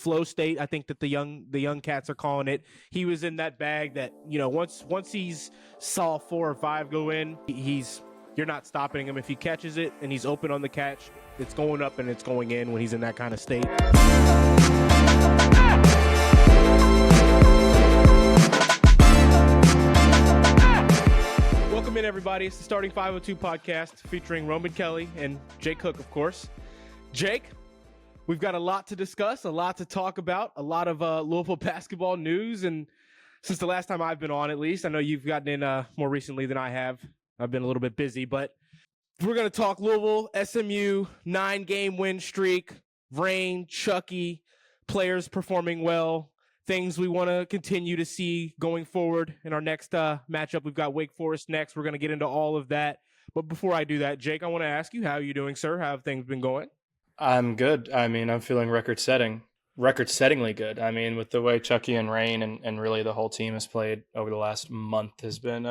flow state. I think that the young cats are calling it. He was in that bag that, once he's saw 4 or 5 go in, you're not stopping him. If he catches it and he's open on the catch, it's going up and it's going in when he's in that kind of state. Welcome in, everybody. It's the Starting 502 podcast featuring Roman Kelly and Jake Hook, of course. Jake, we've got a lot to discuss, a lot to talk about, a lot of Louisville basketball news. And since the last time I've been on, at least, I know you've gotten in more recently than I have. I've been a little bit busy, but we're going to talk Louisville, SMU, 9-game win streak, Reyne, Chucky, players performing well, things we want to continue to see going forward in our next matchup. We've got Wake Forest next. We're going to get into all of that. But before I do that, Jake, I want to ask you, how are you doing, sir? How have things been going? I'm good. I mean, I'm feeling record-settingly good. I mean, with the way Chucky and Reyne and really the whole team has played over the last month has been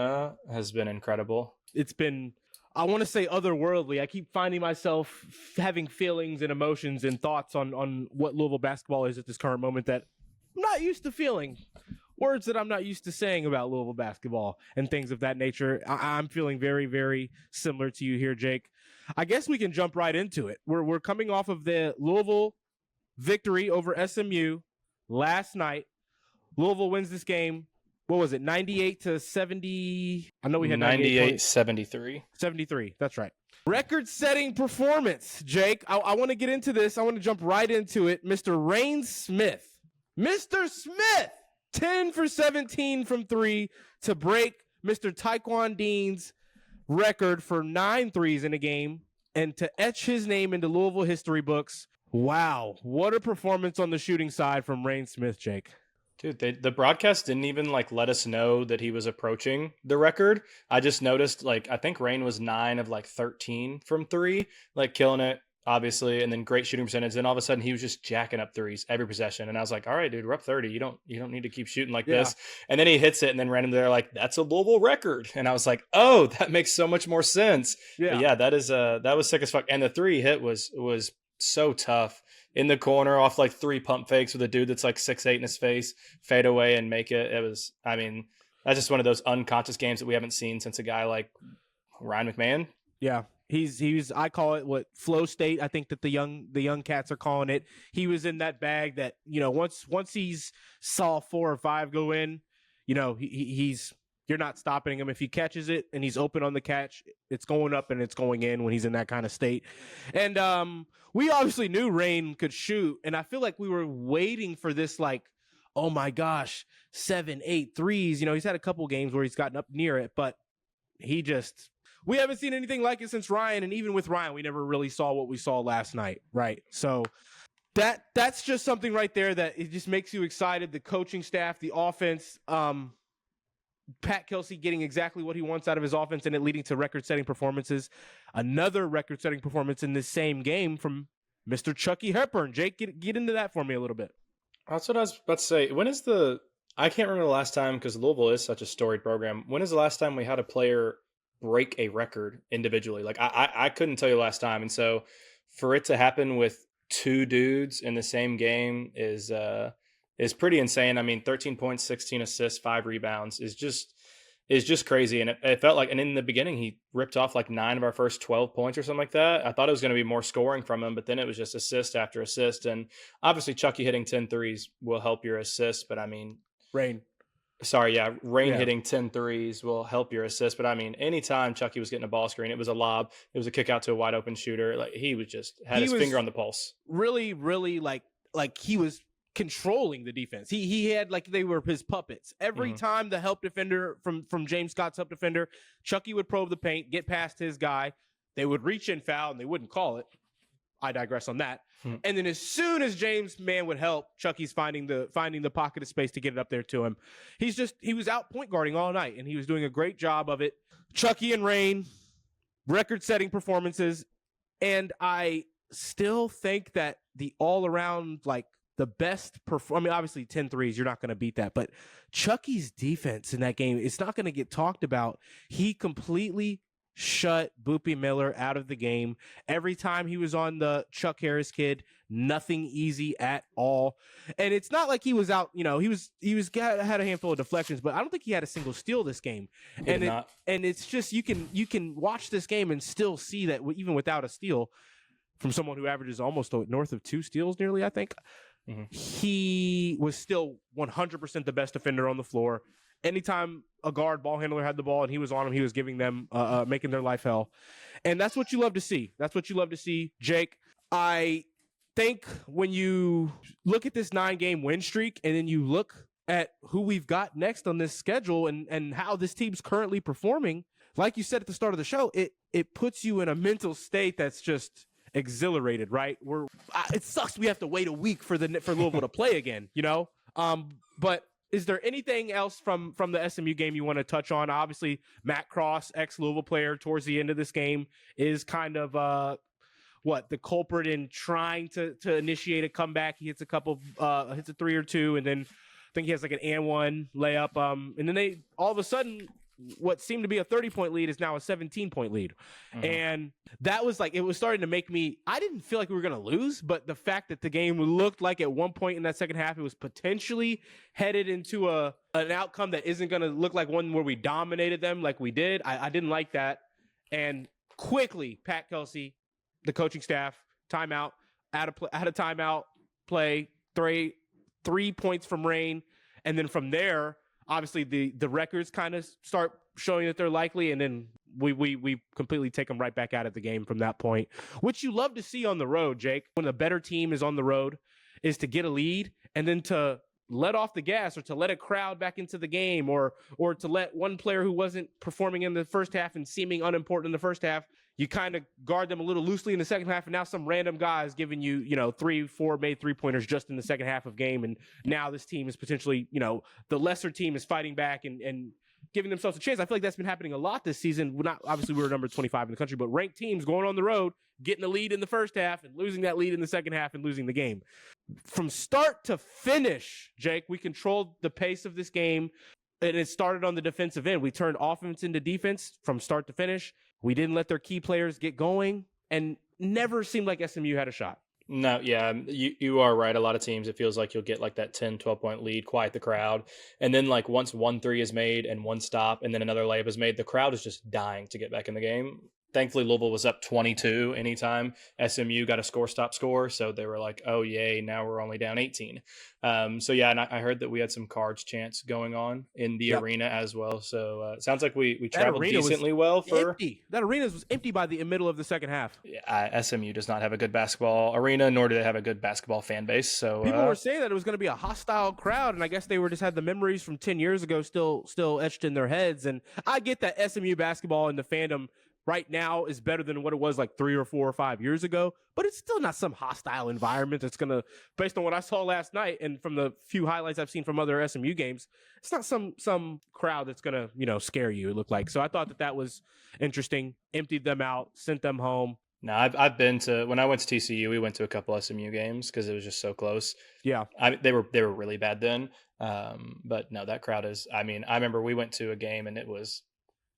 incredible. It's been, I want to say, otherworldly. I keep finding myself having feelings and emotions and thoughts on what Louisville basketball is at this current moment that I'm not used to feeling. Words that I'm not used to saying about Louisville basketball and things of that nature. I'm feeling very, very similar to you here, Jake. I guess we can jump right into it. We're coming off of the Louisville victory over SMU last night. Louisville wins this game. What was it? 98-70. I know we had 98-73. 73. That's right. Record-setting performance, Jake. I want to get into this. I want to jump right into it. Mr. Reyne Smith. Mr. Smith, 10 for 17 from 3 to break Mr. Taekwon Dean's record for 9 threes in a game and to etch his name into Louisville history books. Wow, what a performance on the shooting side from Reyne Smith, Jake. Dude, the broadcast didn't even let us know that he was approaching the record. I just noticed I think Reyne was 9 of 13 from 3, killing it, obviously, and then great shooting percentage. Then all of a sudden he was just jacking up threes every possession, and I was like, all right, dude, we're up 30. You don't need to keep shooting like this. And then he hits it, and then randomly they're like, that's a Louisville record, and I was like, oh, that makes so much more sense. Yeah, that was sick as fuck. And the 3 hit was so tough in the corner off 3 pump fakes with a dude that's 6'8" in his face, fade away and make it. It was, I mean, that's just one of those unconscious games that we haven't seen since a guy like Ryan McMahon. Yeah. He's I call it flow state. I think that the young cats are calling it. He was in that bag that, once he's saw 4 or 5 go in, he's you're not stopping him. If he catches it and he's open on the catch, it's going up and it's going in when he's in that kind of state. And we obviously knew Reyne could shoot, and I feel like we were waiting for this oh my gosh, 7, 8 threes. He's had a couple games where he's gotten up near it, but we haven't seen anything like it since Ryan, and even with Ryan, we never really saw what we saw last night, right? So that's just something right there that it just makes you excited. The coaching staff, the offense, Pat Kelsey getting exactly what he wants out of his offense and it leading to record-setting performances. Another record-setting performance in this same game from Mr. Chucky Hepburn. Jake, get into that for me a little bit. That's what I was about to say. I can't remember the last time, because Louisville is such a storied program. When is the last time we had a player break a record individually? I couldn't tell you the last time. And so for it to happen with 2 dudes in the same game is pretty insane. I mean, 13 points, 16 assists, 5 rebounds is just crazy. And it felt like, and in the beginning, he ripped off 9 of our first 12 points or something like that. I thought it was going to be more scoring from him, but then it was just assist after assist. And obviously Chucky hitting 10 threes will help your assists, but I mean, Reyne hitting 10 threes will help your assist. But I mean, anytime Chucky was getting a ball screen, it was a lob, it was a kick out to a wide open shooter. He was just had his finger on the pulse. Really, really like he was controlling the defense. He had they were his puppets. Every time the help defender from James Scott's help defender, Chucky would probe the paint, get past his guy. They would reach in foul and they wouldn't call it. I digress on that. And then as soon as James' man would help, Chucky's finding the pocket of space to get it up there to him. He was out point guarding all night, and he was doing a great job of it. Chucky and Reyne, record-setting performances, and I still think that the all-around, the best obviously 10 threes, you're not going to beat that, but Chucky's defense in that game, it's not going to get talked about. He completely shut Boopy Miller out of the game. Every time he was on the Chuck Harris kid, nothing easy at all. And it's not like he was out, you know, he had a handful of deflections, but I don't think he had a single steal this game. And it's just you can watch this game and still see that even without a steal from someone who averages almost north of 2 steals nearly, I think. Mm-hmm. He was still 100% the best defender on the floor. Anytime a guard ball handler had the ball and he was on him, he was giving them, making their life hell. And that's what you love to see. That's what you love to see, Jake. I think when you look at this 9-game win streak and then you look at who we've got next on this schedule and how this team's currently performing, like you said at the start of the show, it puts you in a mental state that's just exhilarated, right? It sucks we have to wait a week for Louisville to play again, you know? But is there anything else from the SMU game you want to touch on? Obviously, Matt Cross, ex-Louisville player, towards the end of this game is kind of the culprit in trying to initiate a comeback. He hits hits a 3 or 2, and then I think he has like an and one layup. And then they all of a sudden, what seemed to be a 30-point lead is now a 17-point lead. Mm-hmm. And that was like, it was starting to make me, I didn't feel like we were going to lose, but the fact that the game looked like at one point in that second half, it was potentially headed into an outcome that isn't going to look like one where we dominated them like we did. I didn't like that. And quickly, Pat Kelsey, the coaching staff, timeout, out of timeout, play, 3 points from Reyne. And then from there, obviously the records kind of start showing that they're likely, and then we completely take them right back out of the game from that point, which you love to see on the road, Jake. When a better team is on the road, is to get a lead and then to let off the gas or to let a crowd back into the game or to let one player who wasn't performing in the first half and seeming unimportant in the first half, you kind of guard them a little loosely in the second half, and now some random guy is giving you, 3-4 made 3-pointers just in the second half of game, and now this team is potentially, the lesser team is fighting back and giving themselves a chance. I feel like that's been happening a lot this season. Obviously, we were number 25 in the country, but ranked teams going on the road, getting a lead in the first half and losing that lead in the second half and losing the game. From start to finish, Jake, we controlled the pace of this game, and it started on the defensive end. We turned offense into defense from start to finish. We didn't let their key players get going, and never seemed like SMU had a shot. No, yeah, you are right. A lot of teams, it feels like you'll get like that 10, 12-point lead, quiet the crowd. And then like once 1 3 is made and one stop and then another layup is made, the crowd is just dying to get back in the game. Thankfully, Louisville was up 22 anytime SMU got a stop score. So they were like, oh, yay, now we're only down 18. So, yeah, and I heard that we had some cards chants going on in the arena as well. So it sounds like we traveled decently well. That arena was empty by the middle of the second half. Yeah, SMU does not have a good basketball arena, nor do they have a good basketball fan base. So people were saying that it was going to be a hostile crowd, and I guess they just had the memories from 10 years ago still etched in their heads. And I get that SMU basketball and the fandom right now is better than what it was like 3 or 4 or 5 years ago, but it's still not some hostile environment that's going to, based on what I saw last night and from the few highlights I've seen from other SMU games, it's not some crowd that's going to, scare you, it looked like. So I thought that was interesting. Emptied them out, sent them home. No, I've been to, when I went to TCU, we went to a couple SMU games because it was just so close. Yeah. They were really bad then. But no, that crowd is, I remember we went to a game and it was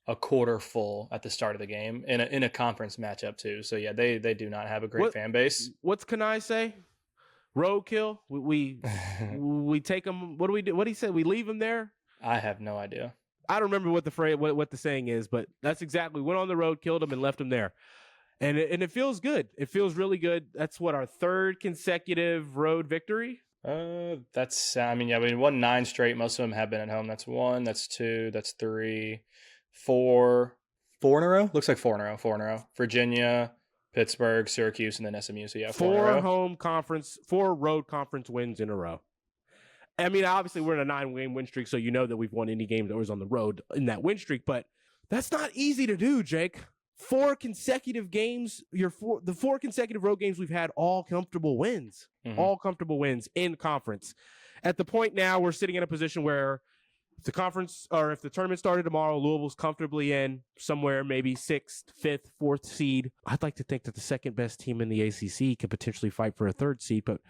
a quarter full at the start of the game in a conference matchup too. So yeah, they do not have a great fan base. What's Kanai say? Roadkill. We take them. What do we do? What he said? We leave them there. I have no idea. I don't remember what the phrase, what the saying is, but that's exactly. Went on the road, killed them, and left them there. And it feels good. It feels really good. That's what, our 3rd consecutive road victory. That's we won 9 straight. Most of them have been at home. That's 1. That's 2. That's 3. 4 in a row. Looks like 4 in a row. Virginia, Pittsburgh, Syracuse, and then SMU. So yeah, 4 in a row. 4 road conference wins in a row. Obviously we're in a 9-game win streak, so you know that we've won any game that was on the road in that win streak. But that's not easy to do, Jake. 4 consecutive games. The 4 consecutive road games we've had, all comfortable wins. Mm-hmm. All comfortable wins in conference. At the point now, we're sitting in a position where if the conference, or if the tournament started tomorrow, Louisville's comfortably in somewhere, maybe 6th, 5th, 4th seed. I'd like to think that the second best team in the ACC could potentially fight for a 3rd seed, but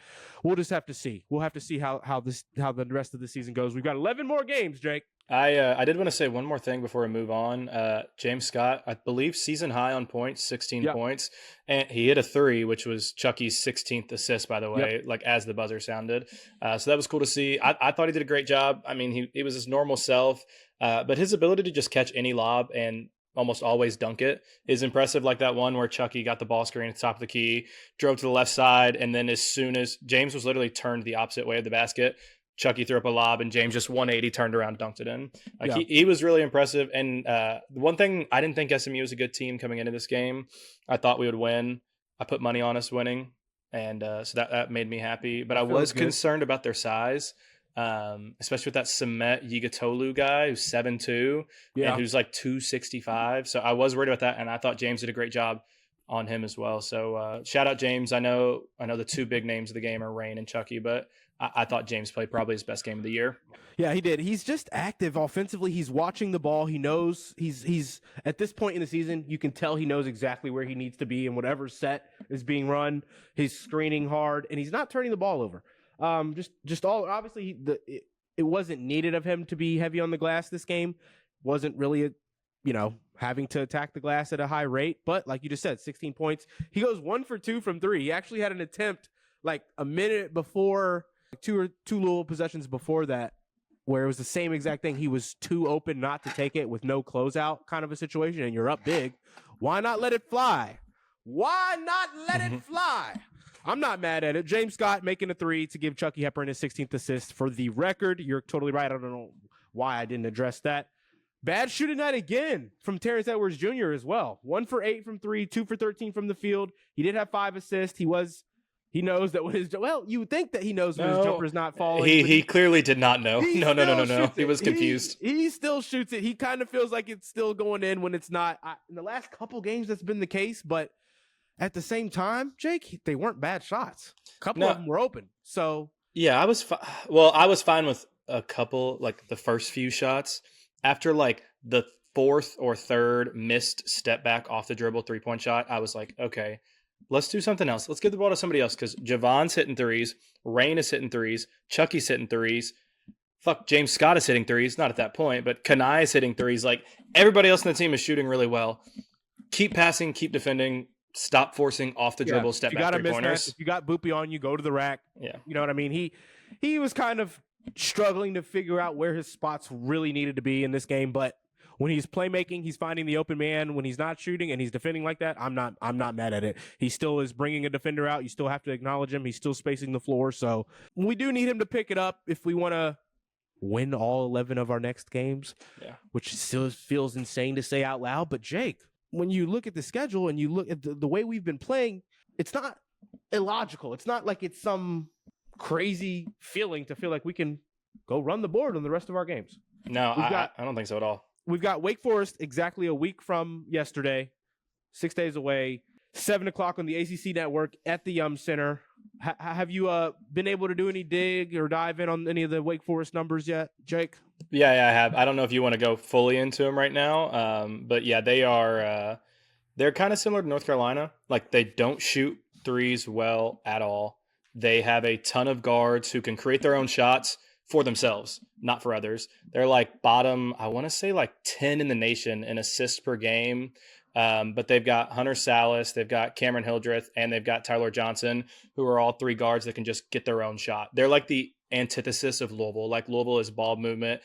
we'll just have to see. We'll have to see how the rest of the season goes. We've got 11 more games, Jake. I did want to say one more thing before we move on. James Scott, I believe season high on points, 16 Yep. points, and he hit a 3, which was Chucky's 16th assist, by the Yep. way, like as the buzzer sounded. So that was cool to see. I thought he did a great job. I mean, he was his normal self, but his ability to just catch any lob and almost always dunk it is impressive. Like that one where Chucky got the ball screen at the top of the key, drove to the left side, and then as soon as James was literally turned the opposite way of the basket, Chucky threw up a lob and James just 180 turned around, dunked it in. Like Yeah. he was really impressive. And one thing, I didn't think SMU was a good team coming into this game. I thought we would win. I put money on us winning. And so that made me happy. But I was concerned about their size, especially with that Samet Yigatolu guy who's 7'2", and who's like 265. So I was worried about that. And I thought James did a great job on him as well. So shout out James. I know the two big names of the game are Reyne and Chucky, but I thought James played probably his best game of the year. Yeah, he did. He's just active offensively. He's watching the ball. He knows he's at this point in the season, you can tell he knows exactly where he needs to be in whatever set is being run. He's screening hard and he's not turning the ball over. Just all obviously it wasn't needed of him to be heavy on the glass this game. Wasn't really having to attack the glass at a high rate, but like you just said, 16 points. He goes 1 for 2 from 3. He actually had an attempt like a minute before, two Louisville possessions before that, where it was the same exact thing. He was too open not to take it with no closeout kind of a situation, and you're up big. Why not let it fly? Why not let it fly? I'm not mad at it. James Scott making a 3 to give Chucky Hepburn his 16th assist. For the record, you're totally right. I don't know why I didn't address that. Bad shooting night again from Terrence Edwards Jr. as well. 1 for 8 from 3, 2 for 13 from the field. He did have 5 assists. He knows that when you would think that he knows when his jumper's not falling. He clearly did not know. No. He was confused. He still shoots it. He kind of feels like it's still going in when it's not. In the last couple games, that's been the case. But at the same time, Jake, they weren't bad shots. A couple of them were open. So yeah, I was fine with a couple, like the first few shots. After like the 4th or 3rd missed step back off the dribble 3-point shot, I was like, okay, let's do something else. Let's give the ball to somebody else, because Javon's hitting threes, Reyne is hitting threes, Chucky's hitting threes. Fuck, James Scott is hitting threes. Not at that point, but Kanai is hitting threes. Like, everybody else in the team is shooting really well. Keep passing, keep defending, stop forcing off the dribble, step back 3-pointers. If you got Boopy on you, go to the rack. Yeah. You know what I mean? He was kind of struggling to figure out where his spots really needed to be in this game, but when he's playmaking, he's finding the open man. When he's not shooting and he's defending like that, I'm not mad at it. He still is bringing a defender out. You still have to acknowledge him. He's still spacing the floor. So we do need him to pick it up if we want to win all 11 of our next games, which still feels insane to say out loud. But Jake, when you look at the schedule and you look at the way we've been playing, it's not illogical. It's not like it's some crazy feeling to feel like we can go run the board on the rest of our games. No, I don't think so at all. We've got Wake Forest exactly a week from yesterday, 6 days away, 7 o'clock on the ACC network at the Yum Center. Have you been able to do any dig or dive in on any of the Wake Forest numbers yet, Jake? Yeah, I have. I don't know if you want to go fully into them right now, but yeah, they're kind of similar to North Carolina. Like, they don't shoot threes well at all. They have a ton of guards who can create their own shots for themselves, not for others. They're like bottom, I want to say like 10 in the nation in assists per game. But they've got Hunter Salas, they've got Cameron Hildreth, and they've got Tyler Johnson, who are all 3 guards that can just get their own shot. They're like the antithesis of Louisville. Like, Louisville is ball movement,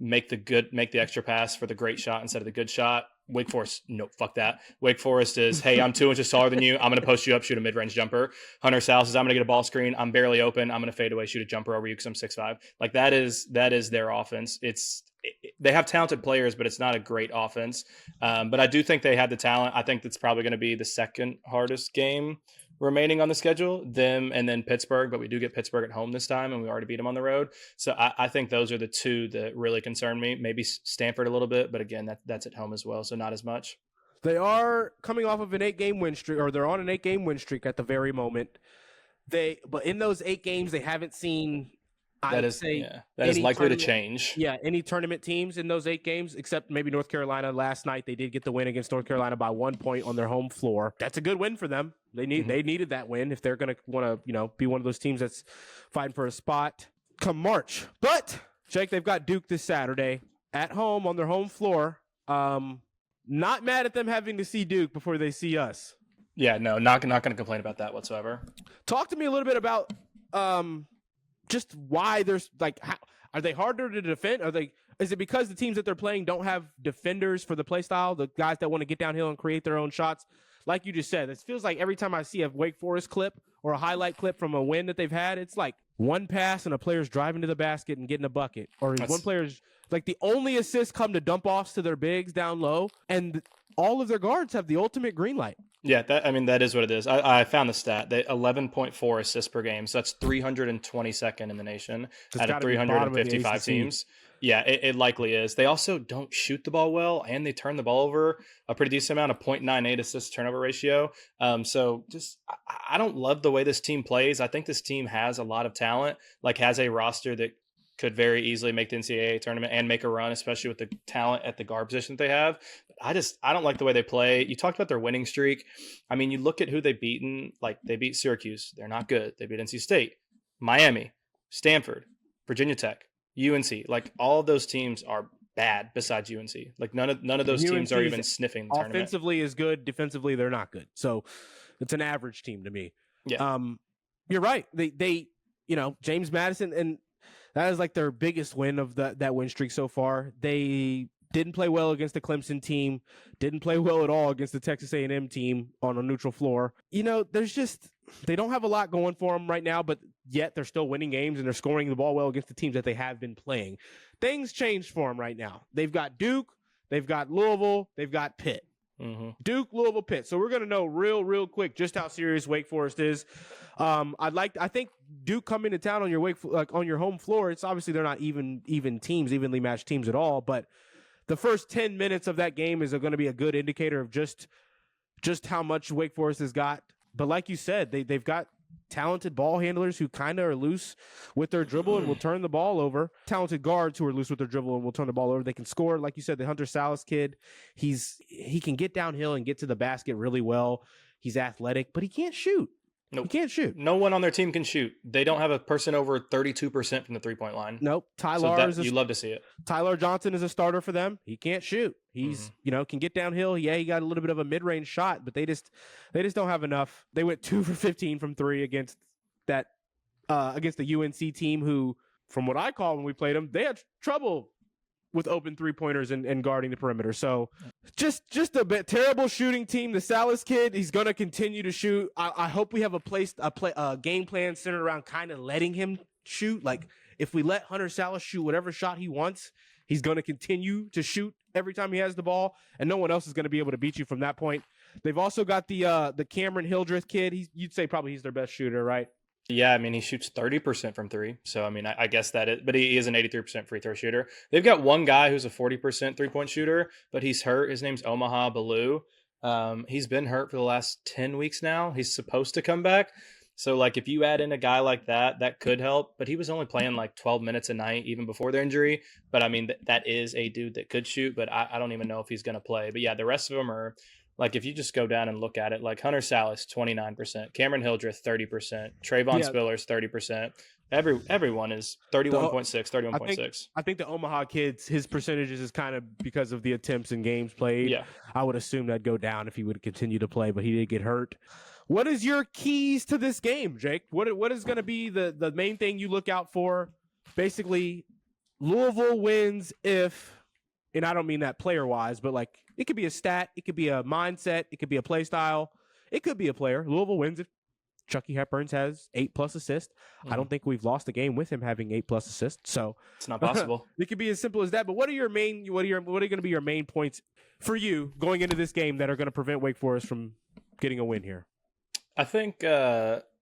make the extra pass for the great shot instead of the good shot. Wake Forest, no, fuck that. Wake Forest is, hey, I'm 2 inches taller than you. I'm going to post you up, shoot a mid-range jumper. Hunter Salas is, I'm going to get a ball screen. I'm barely open. I'm going to fade away, shoot a jumper over you because I'm 6'5". Like, that is their offense. They have talented players, but it's not a great offense. But I do think they have the talent. I think that's probably going to be the second hardest game remaining on the schedule, them and then Pittsburgh. But we do get Pittsburgh at home this time, and we already beat them on the road. So I think those are the 2 that really concern me. Maybe Stanford a little bit, but again, that's at home as well, so not as much. They are coming off of an 8-game win streak, or they're on an 8-game win streak at the very moment. But in those 8 games, they haven't seen. That is likely to change. Yeah, any tournament teams in those 8 games, except maybe North Carolina last night. They did get the win against North Carolina by 1 point on their home floor. That's a good win for them. They needed that win if they're going to want to, be one of those teams that's fighting for a spot come March. But Jake, they've got Duke this Saturday at home on their home floor. Not mad at them having to see Duke before they see us. Yeah, no, not going to complain about that whatsoever. Talk to me a little bit about just why there's like, how, are they harder to defend? Is it because the teams that they're playing don't have defenders for the play style, the guys that want to get downhill and create their own shots? Like you just said, it feels like every time I see a Wake Forest clip or a highlight clip from a win that they've had, it's like one pass and a player's driving to the basket and getting a bucket. Or one player's like the only assists come to dump offs to their bigs down low, and all of their guards have the ultimate green light. Yeah, that is what it is. I found the stat. They 11.4 assists per game. So that's 322nd in the nation out of 355 teams. Yeah, it likely is. They also don't shoot the ball well, and they turn the ball over a pretty decent amount of 0.98 assist turnover ratio. So just I don't love the way this team plays. I think this team has a lot of talent, like has a roster that could very easily make the NCAA tournament and make a run, especially with the talent at the guard position that they have. I don't like the way they play. You talked about their winning streak. I mean, you look at who they've beaten. Like they beat Syracuse. They're not good. They beat NC State, Miami, Stanford, Virginia Tech, UNC. Like all of those teams are bad besides UNC. Like none of those teams are even sniffing the tournament. Offensively is good. Defensively, they're not good. So it's an average team to me. Yeah. You're right. They James Madison, and that is like their biggest win of that win streak so far. They didn't play well against the Clemson team, didn't play well at all against the Texas A&M team on a neutral floor. They don't have a lot going for them right now, but yet they're still winning games and they're scoring the ball well against the teams that they have been playing. Things changed for them right now. They've got Duke, they've got Louisville, they've got Pitt. Mm-hmm. Duke, Louisville, Pitt. So we're going to know real quick just how serious Wake Forest is. I think Duke coming to town on your on your home floor. It's obviously they're not evenly matched teams at all, but the first 10 minutes of that game is going to be a good indicator of just how much Wake Forest has got. But like you said, they've got talented ball handlers who kind of are loose with their dribble and will turn the ball over. Talented guards who are loose with their dribble and will turn the ball over. They can score. Like you said, the Hunter Salas kid, he can get downhill and get to the basket really well. He's athletic, but he can't shoot. Nope. He can't shoot. No one on their team can shoot. They don't have a person over 32% from the three-point line. Nope. You love to see it. Tyler Johnson is a starter for them. He can't shoot. He's, can get downhill. Yeah, he got a little bit of a mid-range shot, but they just don't have enough. They went 2 for 15 from 3 against the UNC team who, from what I call when we played them, they had trouble with open three-pointers and guarding the perimeter. So just a bit terrible shooting team. The Salas kid, he's going to continue to shoot. I hope we have a game plan centered around kind of letting him shoot. Like if we let Hunter Salas shoot whatever shot he wants, he's going to continue to shoot every time he has the ball, and no one else is going to be able to beat you from that point. They've also got the Cameron Hildreth kid. You'd say probably he's their best shooter, right? Yeah, I mean, he shoots 30% from 3. So, I mean, I guess that is, but he is an 83% free throw shooter. They've got one guy who's a 40% three-point shooter, but he's hurt. His name's Omaha Ballou. He's been hurt for the last 10 weeks now. He's supposed to come back. So, like, if you add in a guy like that, that could help. But he was only playing like 12 minutes a night, even before their injury. But, I mean, that is a dude that could shoot, but I don't even know if he's going to play. But, yeah, the rest of them are... Like, if you just go down and look at it, like Hunter Salas, 29%, Cameron Hildreth, 30%, Trayvon Spillers, 30%. Everyone is 31.6, 31.6. I think the Omaha kids, his percentages is kind of because of the attempts and games played. Yeah. I would assume that'd go down if he would continue to play, but he did get hurt. What is your keys to this game, Jake? What is going to be the main thing you look out for? Basically, Louisville wins if, and I don't mean that player-wise, but like, it could be a stat. It could be a mindset. It could be a play style. It could be a player. Louisville wins if Chucky Hepburn has 8+ assists. I don't think we've lost a game with him having 8+ assists. So it's not possible. It could be as simple as that. What are going to be your main points for you going into this game that are going to prevent Wake Forest from getting a win here? I think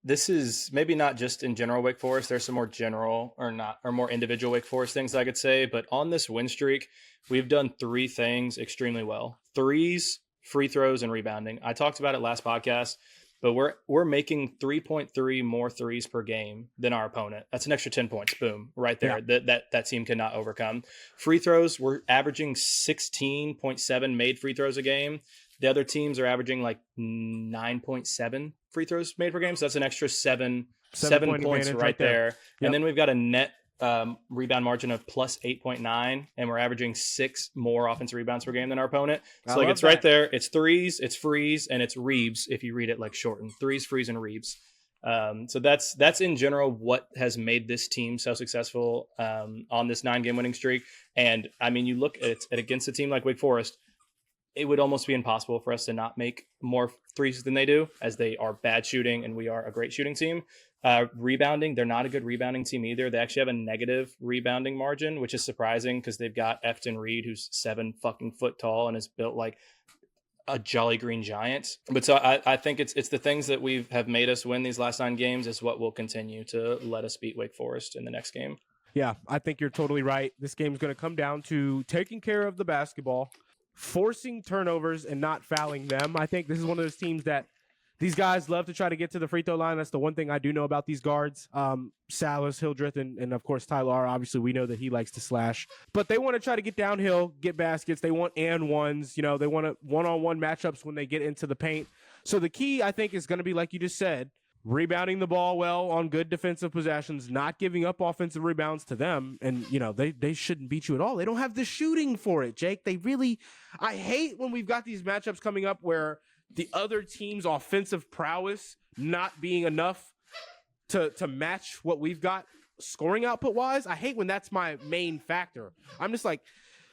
this is maybe not just in general Wake Forest. There's some more general or more individual Wake Forest things I could say. But on this win streak, we've done 3 things extremely well: threes, free throws, and rebounding. I talked about it last podcast, but we're making 3.3 more threes per game than our opponent. That's an extra 10 points. Boom, right there. Yeah. That team cannot overcome. Free throws, we're averaging 16.7 made free throws a game. The other teams are averaging like 9.7 free throws made per game. So that's an extra seven points right there. Yep. And then we've got a net rebound margin of plus 8.9, and we're averaging 6 more offensive rebounds per game than our opponent. So like it's right there. It's threes, it's frees, and it's Reeves if you read it like shortened. Threes, frees, and Reeves. So that's in general what has made this team so successful on this 9-game winning streak. And I mean, you look at against a team like Wake Forest, it would almost be impossible for us to not make more threes than they do, as they are bad shooting and we are a great shooting team. Rebounding, they're not a good rebounding team either. They actually have a negative rebounding margin, which is surprising because they've got Efton Reed, who's 7 fucking foot tall and is built like a Jolly Green Giant. But so I think it's the things that have made us win these last 9 games is what will continue to let us beat Wake Forest in the next game. Yeah, I think you're totally right. This game's going to come down to taking care of the basketball, forcing turnovers, and not fouling them. I think this is one of those teams that these guys love to try to get to the free throw line. That's the one thing I do know about these guards. Salas, Hildreth, and of course Tyler. Obviously, we know that he likes to slash. But they want to try to get downhill, get baskets. They want and ones. You know, they want one-on-one matchups when they get into the paint. So the key, I think, is going to be, like you just said, rebounding the ball well on good defensive possessions, not giving up offensive rebounds to them. And, you know, they shouldn't beat you at all. They don't have the shooting for it, Jake. I hate when we've got these matchups coming up where the other team's offensive prowess not being enough to match what we've got scoring output wise. I hate when that's my main factor. I'm just like,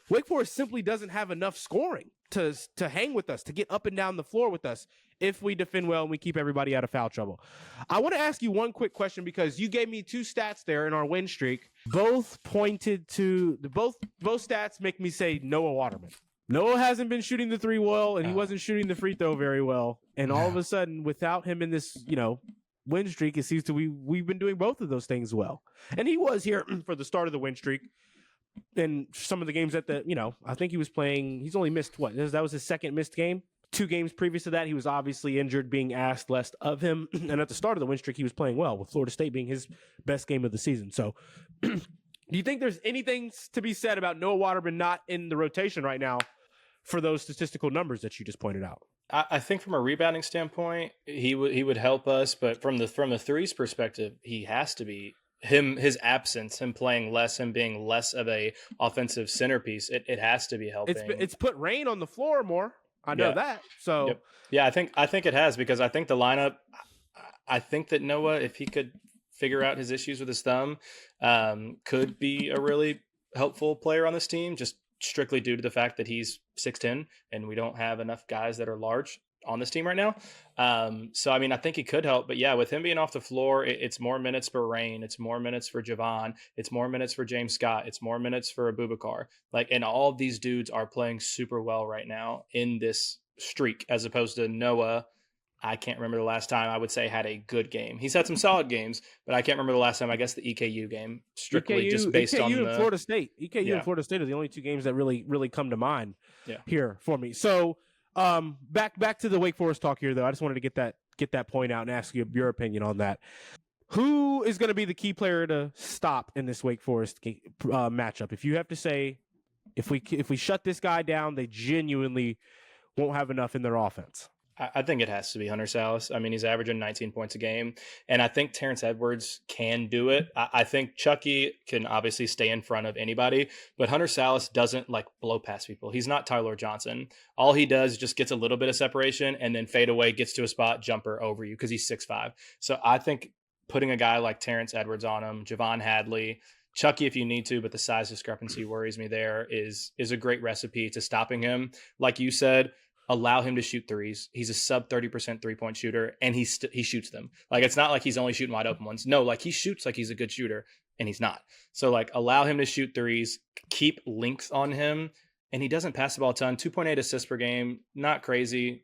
Wake Forest simply doesn't have enough scoring to hang with us, to get up and down the floor with us if we defend well and we keep everybody out of foul trouble. I want to ask you one quick question because you gave me 2 stats there in our win streak. Both pointed to both stats make me say Noah Waterman. Noah hasn't been shooting the 3 well, and he wasn't shooting the free throw very well. And all of a sudden, without him in this, win streak, it seems to we've been doing both of those things well. And he was here for the start of the win streak. And some of the games I think he was playing, he's only missed that was his second missed game. 2 games previous to that, he was obviously injured, being asked less of him. And at the start of the win streak, he was playing well, with Florida State being his best game of the season. So do you think there's anything to be said about Noah Waterman not in the rotation right now for those statistical numbers that you just pointed out? I think from a rebounding standpoint, he would help us, but from the threes perspective, he has to be. His absence, him playing less, him being less of a offensive centerpiece, it has to be helping. It's put Reyne on the floor more. I know that. So yep. Yeah, I think it has, because I think the lineup. I think that Noah, if he could figure out his issues with his thumb, could be a really helpful player on this team. Just strictly due to the fact that he's 6'10", and we don't have enough guys that are large on this team right now. So, I mean, I think he could help. But, yeah, with him being off the floor, it's more minutes for Reyne. It's more minutes for Javon. It's more minutes for James Scott. It's more minutes for Abubakar. And all of these dudes are playing super well right now in this streak, as opposed to Noah. I can't remember the last time I would say had a good game. He's had some solid games, but I can't remember the last time. I guess the EKU game, strictly just based on and Florida State. EKU and Florida State are the only 2 games that really come to mind here for me. So back to the Wake Forest talk here, though. I just wanted to get that point out and ask you your opinion on that. Who is going to be the key player to stop in this Wake Forest matchup? If you have to say, if we shut this guy down, they genuinely won't have enough in their offense. I think it has to be Hunter Salas. I mean, he's averaging 19 points a game, and I think Terrence Edwards can do it. I think Chucky can obviously stay in front of anybody, but Hunter Salas doesn't blow past people. He's not Tyler Johnson. All he does is just gets a little bit of separation and then fade away, gets to a spot, jumper over you because he's 6'5". So I think putting a guy like Terrence Edwards on him, Javon Hadley, Chucky if you need to, but the size discrepancy worries me there, is a great recipe to stopping him. Like you said, allow him to shoot threes. He's a sub 30% 3-point shooter, and he shoots them. It's not like he's only shooting wide open ones. No, he shoots like he's a good shooter, and he's not. So allow him to shoot threes, keep length on him, and he doesn't pass the ball a ton. 2.8 assists per game, not crazy,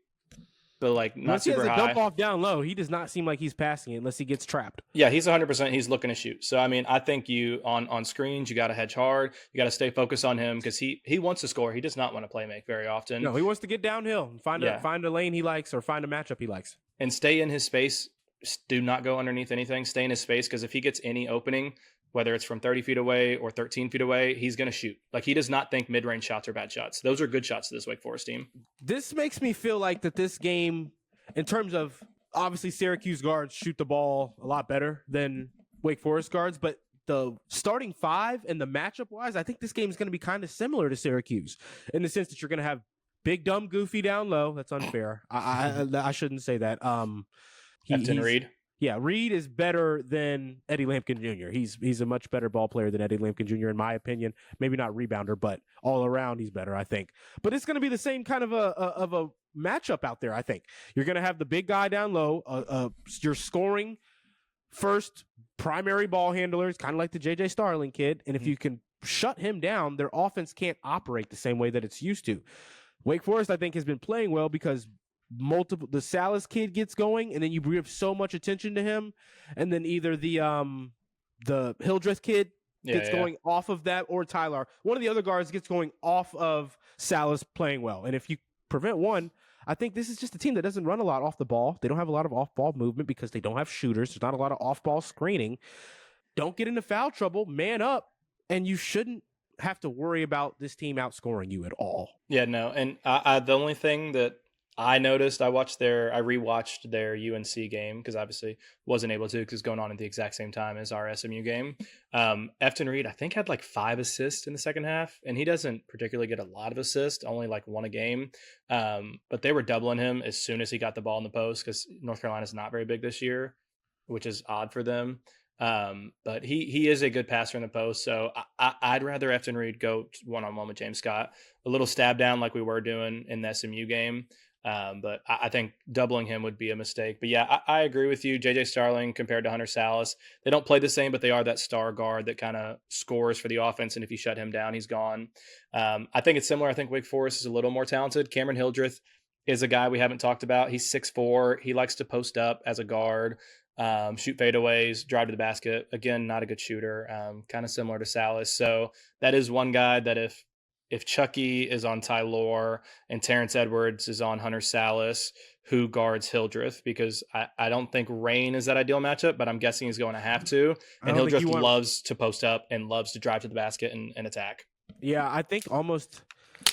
but not super high. Once he has a dump off down low, he does not seem like he's passing it unless he gets trapped. Yeah, he's 100%. He's looking to shoot. So, I mean, I think you on screens, you got to hedge hard. You got to stay focused on him because he wants to score. He does not want to play make very often. No, he wants to get downhill and find a lane he likes or find a matchup he likes. And stay in his space. Do not go underneath anything. Stay in his space, because if he gets any opening, whether it's from 30 feet away or 13 feet away, he's going to shoot. He does not think mid-range shots are bad shots. Those are good shots to this Wake Forest team. This makes me feel like that this game, in terms of obviously Syracuse guards shoot the ball a lot better than Wake Forest guards, but the starting five and the matchup wise, I think this game is going to be kind of similar to Syracuse in the sense that you're going to have big dumb goofy down low. That's unfair. I shouldn't say that. Reed. Yeah, Reed is better than Eddie Lampkin Jr. He's a much better ball player than Eddie Lampkin Jr. in my opinion. Maybe not rebounder, but all around he's better, I think. But it's going to be the same kind of a matchup out there. I think you're going to have the big guy down low. You're scoring first primary ball handlers, kind of like the JJ Starling kid. And if you can shut him down, their offense can't operate the same way that it's used to. Wake Forest, I think, has been playing well because the Salas kid gets going, and then you give so much attention to him, and then either the Hildreth kid gets going off of that, or Tyler, one of the other guards gets going off of Salas playing well. And if you prevent one, I think this is just a team that doesn't run a lot off the ball. They don't have a lot of off-ball movement because they don't have shooters. There's not a lot of off-ball screening. Don't get into foul trouble, man up, and you shouldn't have to worry about this team outscoring you at all. Yeah, no. And the only thing that I noticed, I rewatched their UNC game because obviously wasn't able to because it's going on at the exact same time as our SMU game. Efton Reed, I think, had like 5 assists in the second half, and he doesn't particularly get a lot of assists, only like 1 a game. But they were doubling him as soon as he got the ball in the post because North Carolina's not very big this year, which is odd for them. But he is a good passer in the post, so I'd rather Efton Reed go one-on-one with James Scott, a little stab down like we were doing in the SMU game. But I think doubling him would be a mistake. But yeah, I agree with you. JJ Starling compared to Hunter Salas, they don't play the same, but they are that star guard that kind of scores for the offense. And if you shut him down, he's gone. I think it's similar. I think Wake Forest is a little more talented. Cameron Hildreth is a guy we haven't talked about. He's 6'4". He likes to post up as a guard, shoot fadeaways, drive to the basket. Again, not a good shooter, kind of similar to Salas. So that is one guy that if Chucky is on Tylor and Terrence Edwards is on Hunter Salas, who guards Hildreth? Because I don't think Reyne is that ideal matchup, but I'm guessing he's going to have to. And Hildreth loves to post up and loves to drive to the basket and attack. Yeah, I think almost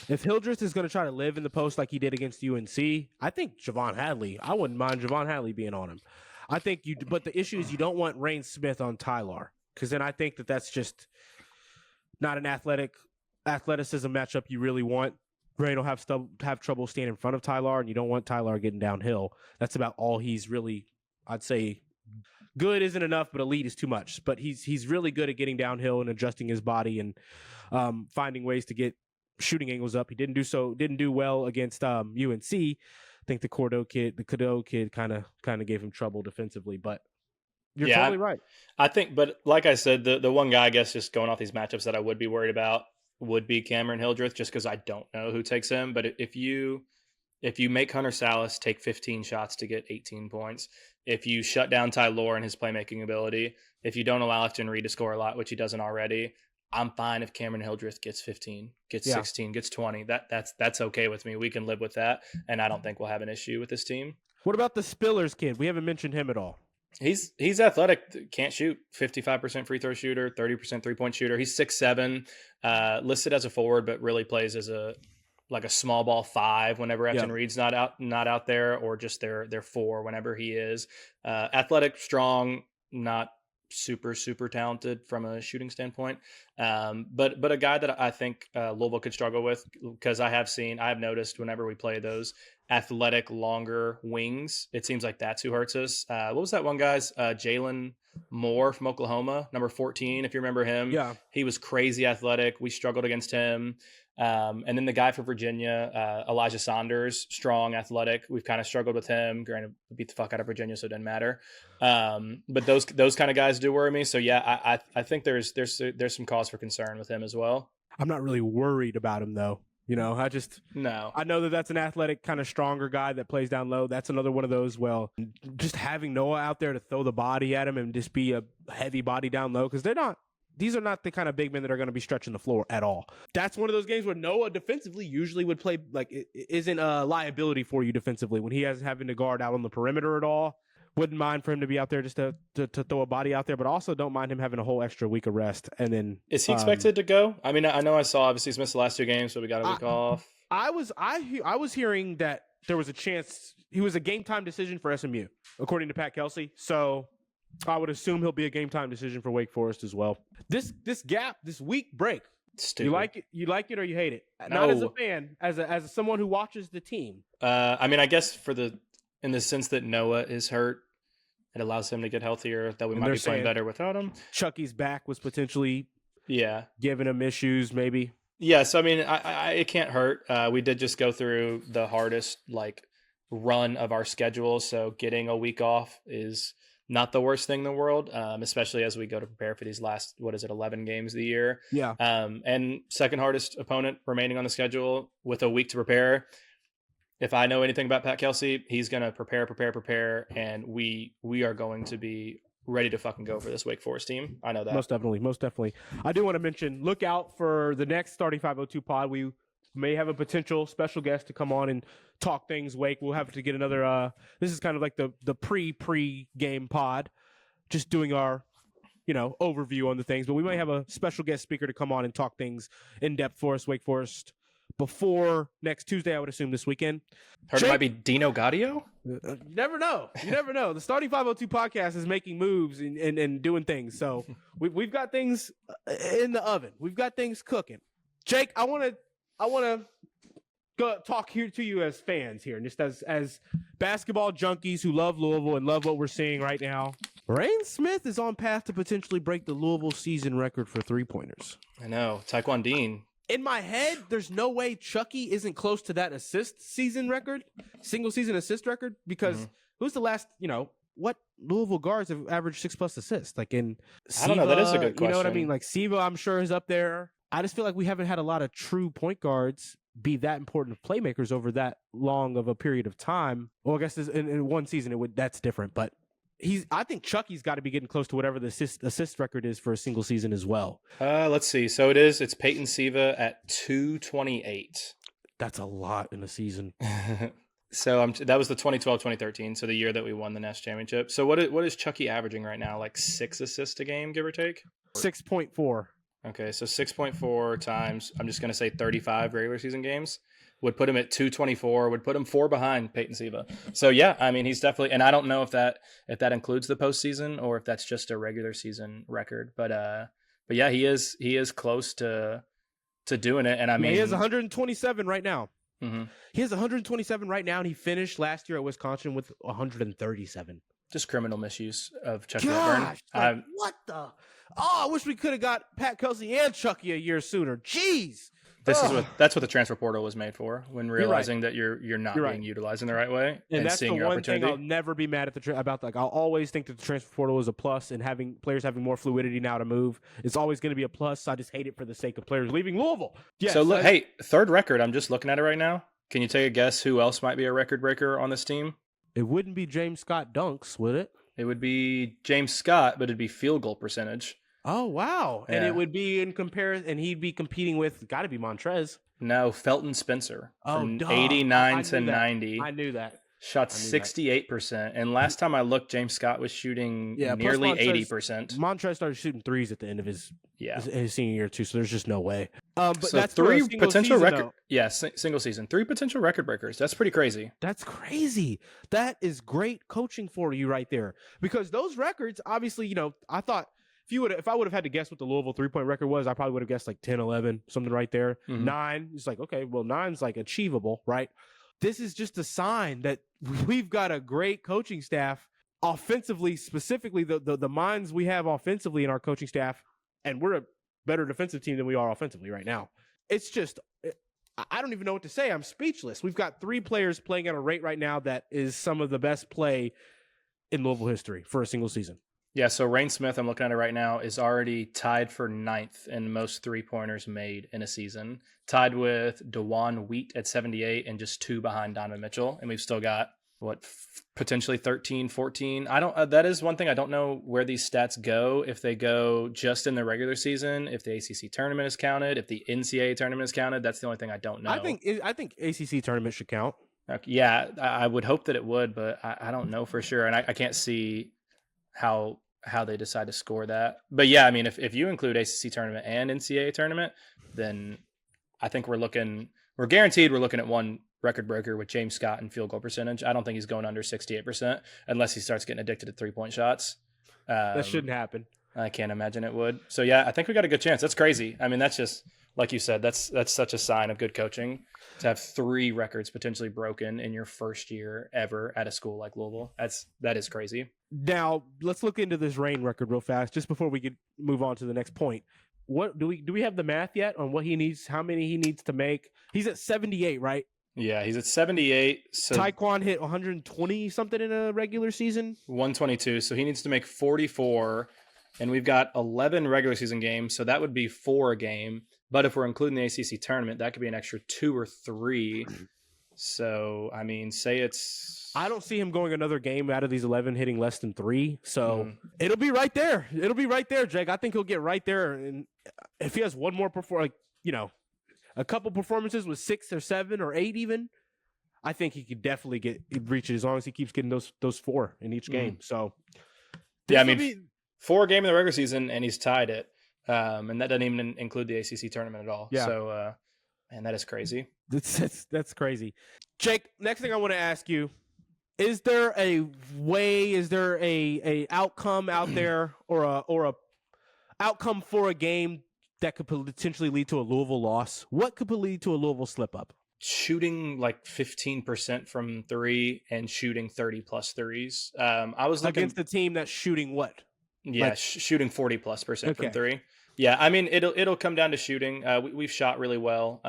if Hildreth is going to try to live in the post like he did against UNC, I think Javon Hadley, I wouldn't mind Javon Hadley being on him. I think but the issue is you don't want Reyne Smith on Tylor because then I think that's just not an athleticism matchup you really want. Reyne will have trouble staying in front of Tyler, and you don't want Tyler getting downhill. That's about all he's really, I'd say, good isn't enough, but elite is too much. But he's really good at getting downhill and adjusting his body and finding ways to get shooting angles up. He didn't do well against UNC. I think the Cadeau kid kind of gave him trouble defensively, but you're totally right. I think, but like I said, the one guy, I guess, just going off these matchups that I would be worried about would be Cameron Hildreth, just because I don't know who takes him. But if you make Hunter Salas take 15 shots to get 18 points, if you shut down Tylor and his playmaking ability, if you don't allow Efton Reed to score a lot, which he doesn't already, I'm fine if Cameron Hildreth gets 15, gets 16, gets 20. That's okay with me. We can live with that, and I don't think we'll have an issue with this team. What about the Spillers kid? We haven't mentioned him at all. He's athletic, can't shoot, 55% free throw shooter, 30% 3-point shooter. He's 6'7", listed as a forward, but really plays as a small ball 5 whenever Efton Reed's not out there, or just their 4 whenever he is. Athletic, strong, not super talented from a shooting standpoint, but a guy that I think Louisville could struggle with, because I have noticed whenever we play those athletic longer wings, it seems like that's who hurts us. What was that one guy's Jalen Moore from Oklahoma, number 14, if you remember him? Yeah, he was crazy athletic. We struggled against him. And then the guy for Virginia, Elijah Saunders, strong, athletic. We've kind of struggled with him. Granted, we beat the fuck out of Virginia, so it doesn't matter. But those kind of guys do worry me. So yeah, I think there's some cause for concern with him as well. I'm not really worried about him though. You know, I know that's an athletic, kind of stronger guy that plays down low. That's another one of those. Well, just having Noah out there to throw the body at him and just be a heavy body down low, because these are not the kind of big men that are going to be stretching the floor at all. That's one of those games where Noah defensively usually would play, like, it isn't a liability for you defensively when he has having to guard out on the perimeter at all. Wouldn't mind for him to be out there just to throw a body out there, but also don't mind him having a whole extra week of rest. And then is he expected to go? I mean, I know I saw obviously he's missed the last 2 games, so we got a week off. I was hearing that there was a chance he was a game time decision for SMU, according to Pat Kelsey. So I would assume he'll be a game time decision for Wake Forest as well. This week break. Stupid. You like it or you hate it? No. Not as a fan, as someone who watches the team. I mean, I guess in the sense that Noah is hurt, it allows him to get healthier, that we might be playing better without him. Chucky's back was potentially giving him issues, maybe. Yeah, so I mean, it can't hurt. We did just go through the hardest run of our schedule, so getting a week off is not the worst thing in the world, especially as we go to prepare for these last 11 games of the year. Yeah. And second hardest opponent remaining on the schedule with a week to prepare. If I know anything about Pat Kelsey, he's going to prepare, and we are going to be ready to fucking go for this Wake Forest team. I know that. Most definitely. I do want to mention, look out for the next Starting 502 pod. We may have a potential special guest to come on and talk things Wake. We'll have to get another this is kind of like the pre-game pod, just doing our overview on the things, but we might have a special guest speaker to come on and talk things in depth for us, Wake Forest, before next Tuesday. I would assume this weekend. Heard it might be Dino Gaudio. You never know. The Starting 502 podcast is making moves and doing things. So we've got things in the oven. We've got things cooking. Jake, I want to go talk here to you as fans here, and just as basketball junkies who love Louisville and love what we're seeing right now. Reyne Smith is on path to potentially break the Louisville season record for 3-pointers. I know. Taekwon Dean. In my head, there's no way Chucky isn't close to that single season assist record, because who's the last, what Louisville guards have averaged 6+ assists? Like in Siva, I don't know. That is a good question. You know what I mean? Like Siva, I'm sure, is up there. I just feel like we haven't had a lot of true point guards be that important of playmakers over that long of a period of time. Well, I guess in one season that's different, but I think Chucky's got to be getting close to whatever the assist record is for a single season as well. Let's see. So it's Peyton Siva at 228. That's a lot in a season. So that was the 2012-2013, so the year that we won the national championship. So what is Chucky averaging right now? Like 6 assists a game, give or take? 6.4. Okay, so 6.4 times, I'm just going to say 35 regular season games, would put him at 224, would put him 4 behind Peyton Siva. So yeah, I mean, he's definitely, and I don't know if that includes the postseason or if that's just a regular season record, but yeah, he is close to doing it. And I mean, he has 127 right now. Mm-hmm. He has 127 right now, and he finished last year at Wisconsin with 137. Just criminal misuse of Chucky Hepburn. What the? Oh, I wish we could have got Pat Kelsey and Chucky a year sooner. Jeez. That's what the transfer portal was made for, when realizing that you're not being utilized in the right way and that's seeing the your one opportunity. thing I'll never be mad at about. Like, I'll always think that the transfer portal is a plus, and having players having more fluidity now to move, it's always going to be a plus. I just hate it for the sake of players leaving Louisville. Yeah. So look, hey, third record. I'm just looking at it right now. Can you take a guess who else might be a record breaker on this team? It wouldn't be James Scott dunks, would it? It would be James Scott, but it'd be field goal percentage. Oh, wow. Yeah. And it would be in comparison, and he'd be competing with, got to be Montrez. No, Felton Spencer. From 89 to 90. I knew that. Shot 68%. And last time I looked, James Scott was shooting nearly 80%. Montrez started shooting threes at the end of his senior year, too, so there's just no way. But so that's 3 potential record. Though. Yeah, single season. 3 potential record breakers. That's pretty crazy. That's crazy. That is great coaching for you right there. Because those records, obviously, I thought, if I would have had to guess what the Louisville 3-point record was, I probably would have guessed like 10, 11, something right there. Mm-hmm. 9, it's like, okay, well, 9's like achievable, right? This is just a sign that we've got a great coaching staff offensively, specifically the minds we have offensively in our coaching staff, and we're a better defensive team than we are offensively right now. It's just, I don't even know what to say. I'm speechless. We've got 3 players playing at a rate right now that is some of the best play in Louisville history for a single season. Yeah, so Reyne Smith, I'm looking at it right now, is already tied for 9th in most 3-pointers made in a season. Tied with DeJuan Wheat at 78 and just 2 behind Donovan Mitchell. And we've still got, potentially 13, 14. That is one thing I don't know where these stats go. If they go just in the regular season, if the ACC tournament is counted, if the NCAA tournament is counted, that's the only thing I don't know. I think ACC tournament should count. Yeah, I would hope that it would, but I don't know for sure. And I can't see how they decide to score that. But yeah, I mean, if you include ACC tournament and NCAA tournament, then I think we're guaranteed we're looking at one record breaker with James Scott and field goal percentage. I don't think he's going under 68% unless he starts getting addicted to 3-point shots. That shouldn't happen. I can't imagine it would. So yeah, I think we got a good chance. That's crazy. I mean, that's just like you said. That's such a sign of good coaching to have 3 records potentially broken in your first year ever at a school like Louisville. That is crazy. Now let's look into this Reyne record real fast, just before we could move on to the next point. What do we have the math yet on what he needs? How many he needs to make? He's at 78, right? Yeah, he's at 78. So Taekwon hit 120 something in a regular season. 122. So he needs to make 44. And we've got 11 regular season games, so that would be 4 a game. But if we're including the ACC tournament, that could be an extra 2 or 3. So, I mean, say it's... I don't see him going another game out of these 11 hitting less than 3. So it'll be right there. It'll be right there, Jake. I think he'll get right there. And if he has one more a couple performances with 6 or 7 or 8 even, I think he could definitely reach it as long as he keeps getting those 4 in each game. So, yeah, I mean... 4 game in the regular season, and he's tied it. And that doesn't even include the ACC tournament at all. Yeah. So, man, that is crazy. That's crazy. Jake, next thing I want to ask you, is there a way, is there a outcome out there or a outcome for a game that could potentially lead to a Louisville loss? What could lead to a Louisville slip up? Shooting like 15% from 3 and shooting 30+ threes. I was looking against the team that's shooting what? Yeah, shooting 40+% from 3. Yeah, I mean it'll come down to shooting. We've shot really well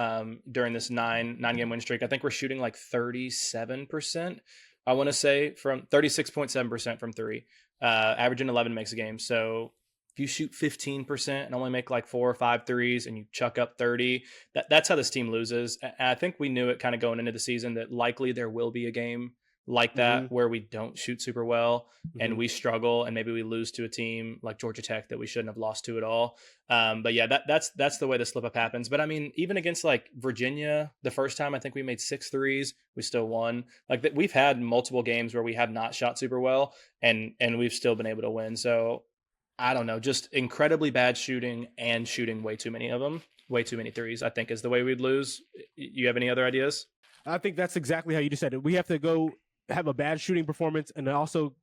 during this 9-game win streak. I think we're shooting like 37%. I want to say from 36.7% from 3, averaging 11 makes a game. So if you shoot 15% and only make like 4 or 5 threes and you chuck up 30, that's how this team loses. And I think we knew it kind of going into the season that likely there will be a game like that where we don't shoot super well and we struggle and maybe we lose to a team like Georgia Tech that we shouldn't have lost to at all. But yeah, that's the way the slip up happens. But I mean, even against like Virginia, the first time I think we made 6 threes, we still won. Like we've had multiple games where we have not shot super well and we've still been able to win. So I don't know, just incredibly bad shooting and shooting way too many of them, way too many threes, I think is the way we'd lose. You have any other ideas? I think that's exactly how you just said it. We have to go have a bad shooting performance and also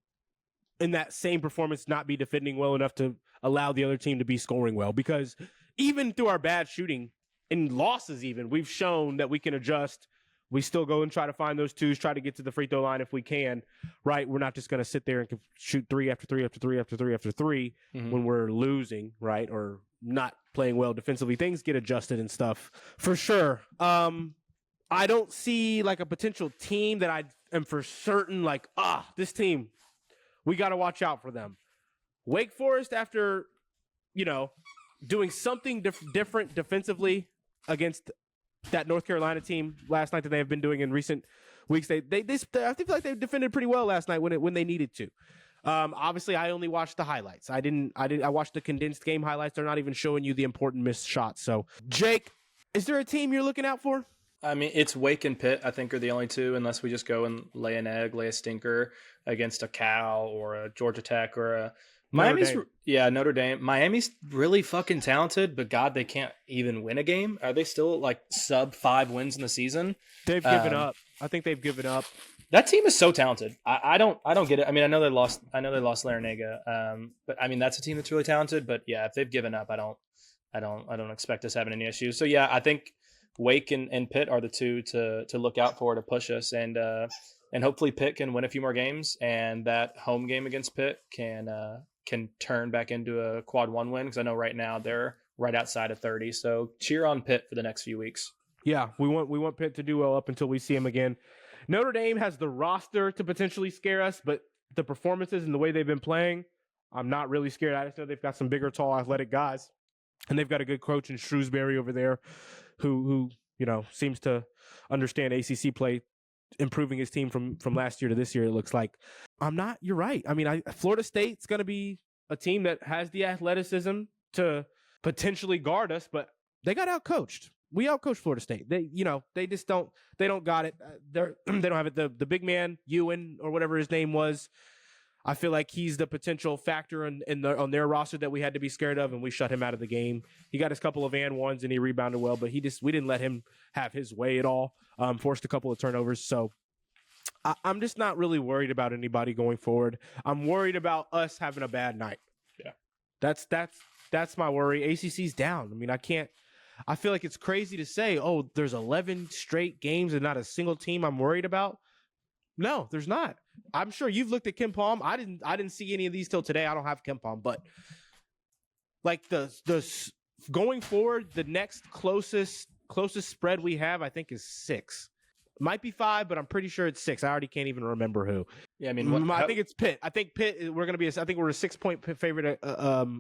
in that same performance not be defending well enough to allow the other team to be scoring well, because even through our bad shooting in losses, even we've shown that we can adjust. We still go and try to find those twos, try to get to the free throw line if we can, right? We're not just going to sit there and shoot 3 after 3 after 3 after 3 after 3 when we're losing, right? Or not playing well defensively. Things get adjusted and stuff for sure. I don't see like a potential team that I am for certain like, this team, we got to watch out for them. Wake Forest, after, doing something different defensively against that North Carolina team last night that they have been doing in recent weeks, I feel like they defended pretty well last night when they needed to. Obviously, I only watched the highlights. I watched the condensed game highlights. They're not even showing you the important missed shots. So, Jake, is there a team you're looking out for? I mean, it's Wake and Pitt, I think, are the only two, unless we just go and lay a stinker against a Cal or a Georgia Tech or a Notre Dame. Miami's really fucking talented, but God, they can't even win a game. Are they still like sub 5 wins in the season? They've given up. I think they've given up. That team is so talented. I don't get it. I mean, I know they lost Larinaga. But I mean, that's a team that's really talented. But yeah, if they've given up, I don't expect us having any issues. So yeah, I think Wake and Pitt are the two to look out for to push us, and hopefully Pitt can win a few more games, and that home game against Pitt can turn back into a quad 1 win, because I know right now they're right outside of 30. So cheer on Pitt for the next few weeks. Yeah, we want Pitt to do well up until we see him again. Notre Dame has the roster to potentially scare us, but the performances and the way they've been playing, I'm not really scared. I just know they've got some bigger, tall, athletic guys, and they've got a good coach in Shrewsbury over there who seems to understand ACC play, improving his team from last year to this year, it looks like. You're right. I mean, Florida State's going to be a team that has the athleticism to potentially guard us, but they got outcoached. We outcoached Florida State. They just don't got it. They don't have it. The big man, Ewan, or whatever his name was, I feel like he's the potential factor on their roster that we had to be scared of, and we shut him out of the game. He got his couple of and ones, and he rebounded well, but we didn't let him have his way at all. Forced a couple of turnovers. So I'm just not really worried about anybody going forward. I'm worried about us having a bad night. Yeah. That's my worry. ACC's down. I mean, I feel like it's crazy to say, oh, there's 11 straight games and not a single team I'm worried about. No, there's not. I'm sure you've looked at Ken Palm. I didn't see any of these till today. I don't have Ken Palm, but like the going forward, the next closest spread we have, I think, is 6. Might be 5, but I'm pretty sure it's 6. I already can't even remember who. Yeah, I mean, I think it's Pitt. I think Pitt. We're gonna be. I think we're a 6-point favorite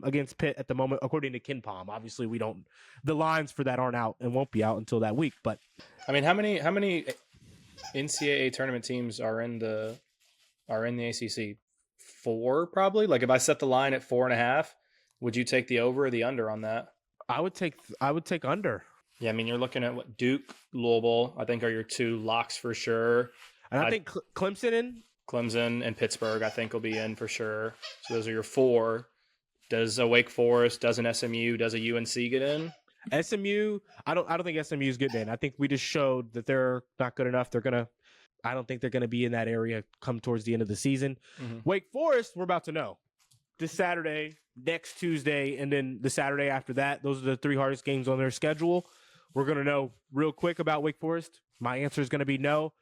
against Pitt at the moment, according to Ken Palm. Obviously, we don't. The lines for that aren't out and won't be out until that week. But I mean, how many NCAA tournament teams are in the ACC? 4 probably. Like if I set the line at 4.5, would you take the over or the under on that? I would take under. Yeah, I mean, you're looking at what Duke, Louisville, I think are your 2 locks for sure. And I think Clemson and Pittsburgh, I think, will be in for sure. So those are your 4. Does a Wake Forest, does an SMU, does a UNC get in? SMU, I don't think SMU is getting in. I think we just showed that they're not good enough. I don't think they're gonna be in that area come towards the end of the season. Mm-hmm. Wake Forest, we're about to know. This Saturday, next Tuesday, and then the Saturday after that. Those are the 3 hardest games on their schedule. We're going to know real quick about Wake Forest. My answer is going to be no.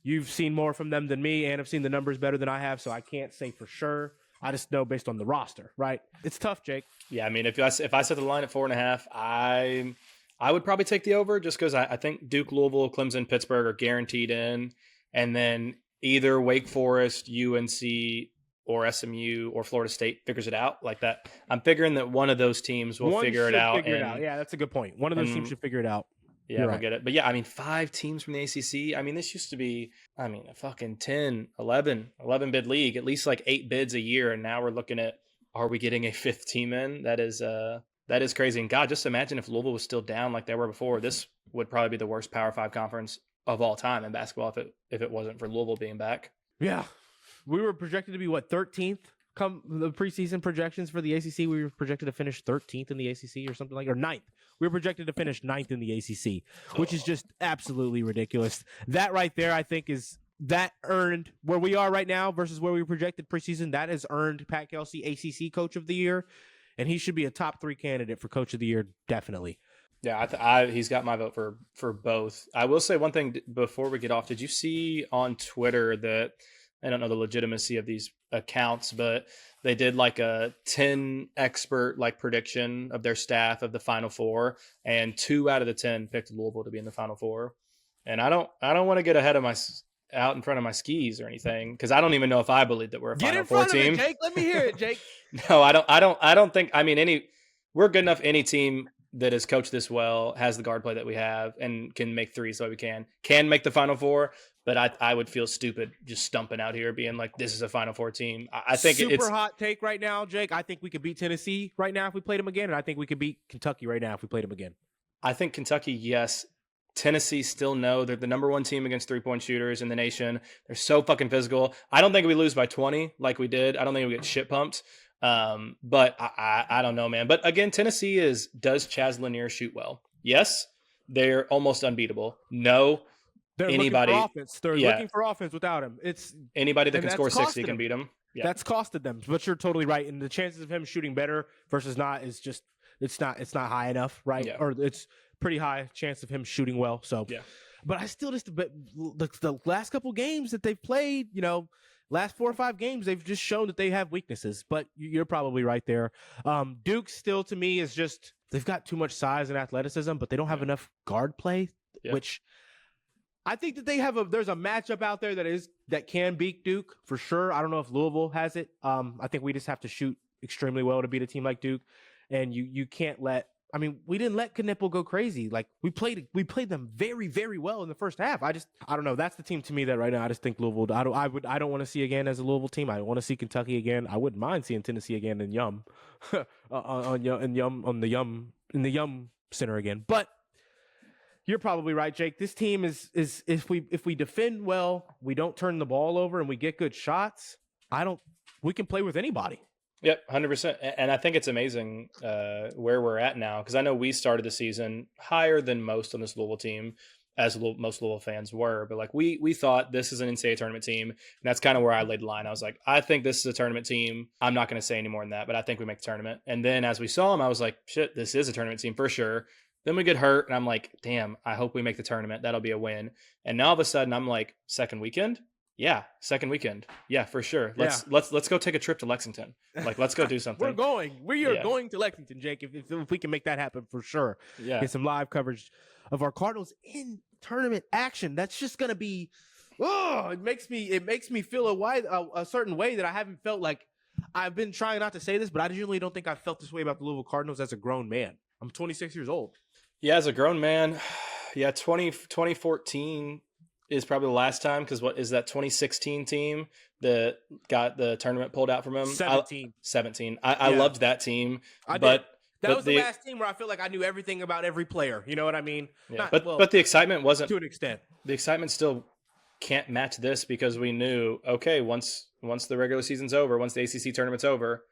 You've seen more from them than me and have seen the numbers better than I have, so I can't say for sure. I just know based on the roster, right? It's tough, Jake. Yeah, I mean, if I set the line at 4.5, I would probably take the over just because I think Duke, Louisville, Clemson, Pittsburgh are guaranteed in. And then either Wake Forest, UNC, or SMU or Florida State figures it out like that. I'm figuring that one of those teams will figure it out. Yeah, that's a good point. One of those teams should figure it out. Yeah, we'll get it. But yeah, I mean, 5 teams from the ACC. I mean, this used to be, I mean, a fucking 10, 11 bid league, at least like 8 bids a year. And now we're looking at, are we getting a 5th team in? That is crazy. And God, just imagine if Louisville was still down like they were before. This would probably be the worst Power 5 conference of all time in basketball if it wasn't for Louisville being back. Yeah. We were projected to be 13th come the preseason projections for the ACC. We were projected to finish 13th in the ACC or something or 9th. We were projected to finish 9th in the ACC, which is just absolutely ridiculous. That right there, I think, is that earned where we are right now versus where we projected preseason. That has earned Pat Kelsey ACC Coach of the Year, and he should be a top 3 candidate for Coach of the Year, definitely. Yeah, he's got my vote for both. I will say one thing before we get off. Did you see on Twitter that I don't know the legitimacy of these accounts, but they did like a 10 expert like prediction of their staff of the Final Four, and 2 out of the 10 picked Louisville to be in the Final Four. And I don't want to get ahead of out in front of my skis or anything because I don't even know if I believe that we're a Final Four team. It, Jake. Let me hear it, Jake. No, I don't think. I mean, we're good enough. Any team that has coached this well, has the guard play that we have, and can make threes so we can make the Final Four. But I would feel stupid just stumping out here being like, this is a Final Four team. I think it's hot take right now, Jake. I think we could beat Tennessee right now if we played them again, and I think we could beat Kentucky right now if we played them again. I think Kentucky, yes. Tennessee still no. They're the number 1 team against 3-point shooters in the nation. They're so fucking physical. I don't think we lose by 20 like we did. I don't think we get shit pumped. But I don't know, man. But again, Tennessee does Chaz Lanier shoot well? Yes. They're almost unbeatable. No. They're anybody looking for offense. They're looking for offense without him. It's anybody that can score 60 can beat them. Yeah. That's costed them. But you're totally right. And the chances of him shooting better versus not is just it's not high enough, right? Yeah. Or it's pretty high chance of him shooting well. So yeah. But I still the last couple games that they've played, last 4 or 5 games, they've just shown that they have weaknesses. But you're probably right there. Duke still to me is just they've got too much size and athleticism, but they don't have enough guard play, which I think that there's a matchup out there that can beat Duke for sure. I don't know if Louisville has it. I think we just have to shoot extremely well to beat a team like Duke, and you can't let. I mean, we didn't let Knipple go crazy. Like we played them very, very well in the first half. I don't know. That's the team to me that right now I just think Louisville. I don't want to see again as a Louisville team. I want to see Kentucky again. I wouldn't mind seeing Tennessee again in Yum, in the Yum Center again, but. You're probably right, Jake. This team is if we defend well, we don't turn the ball over, and we get good shots. We can play with anybody. Yep, 100%. And I think it's amazing where we're at now because I know we started the season higher than most on this Louisville team, as most Louisville fans were. But like we thought this is an NCAA tournament team, and that's kind of where I laid the line. I was like, I think this is a tournament team. I'm not going to say any more than that, but I think we make the tournament. And then as we saw them, I was like, shit, this is a tournament team for sure. Then we get hurt, and I'm like, damn, I hope we make the tournament. That'll be a win. And now all of a sudden, I'm like, second weekend. Yeah, second weekend. Yeah, for sure. Let's go take a trip to Lexington. Like, let's go do something. We are going to Lexington, Jake. If we can make that happen, for sure. Yeah, get some live coverage of our Cardinals in tournament action. That's just gonna be. Oh, it makes me feel a certain way that I haven't felt. Like, I've been trying not to say this, but I genuinely don't think I've felt this way about the Louisville Cardinals as a grown man. I'm 26 years old. Yeah, as a grown man, yeah, 2014 is probably the last time, because what is that 2016 team that got the tournament pulled out from him? 17. I loved that team. That was the last team where I feel like I knew everything about every player. You know what I mean? Yeah, but the excitement wasn't, to an extent. The excitement still can't match this, because we knew, okay, once the regular season's over, once the ACC tournament's over,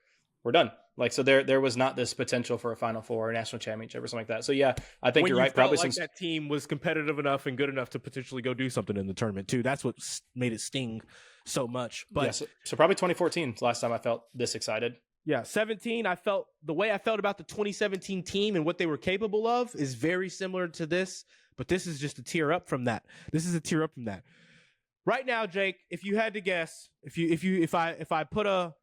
we're done. Like, so there was not this potential for a Final Four or a national championship or something like that. So yeah, I think you're right. Probably like that team was competitive enough and good enough to potentially go do something in the tournament too. That's what made it sting so much. But yeah, so probably 2014 is the last time I felt this excited. Yeah, 17. The way I felt about the 2017 team and what they were capable of is very similar to this, but this is just a tier up from that. Right now, Jake, if you had to guess, if I put a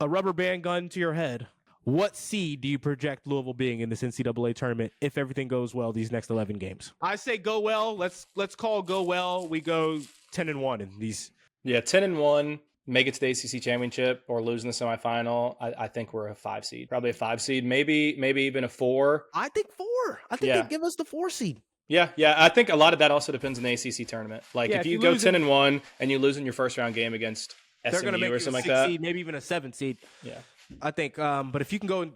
rubber band gun to your head, what seed do you project Louisville being in this NCAA tournament if everything goes well these next 11 games? I say go well. Let's call go well. We go 10-1 in these. Yeah, 10-1. Make it to the ACC championship or lose in the semifinal. I think we're a 5 seed, probably a 5 seed, maybe even a 4. I think 4. I think they'd give us the 4 seed. Yeah. I think a lot of that also depends on the ACC tournament. Like, if you go 10-1 and you lose in your first round game against SMU or something like that, seed, maybe even a 7 seed. Yeah, I think. But if you can go and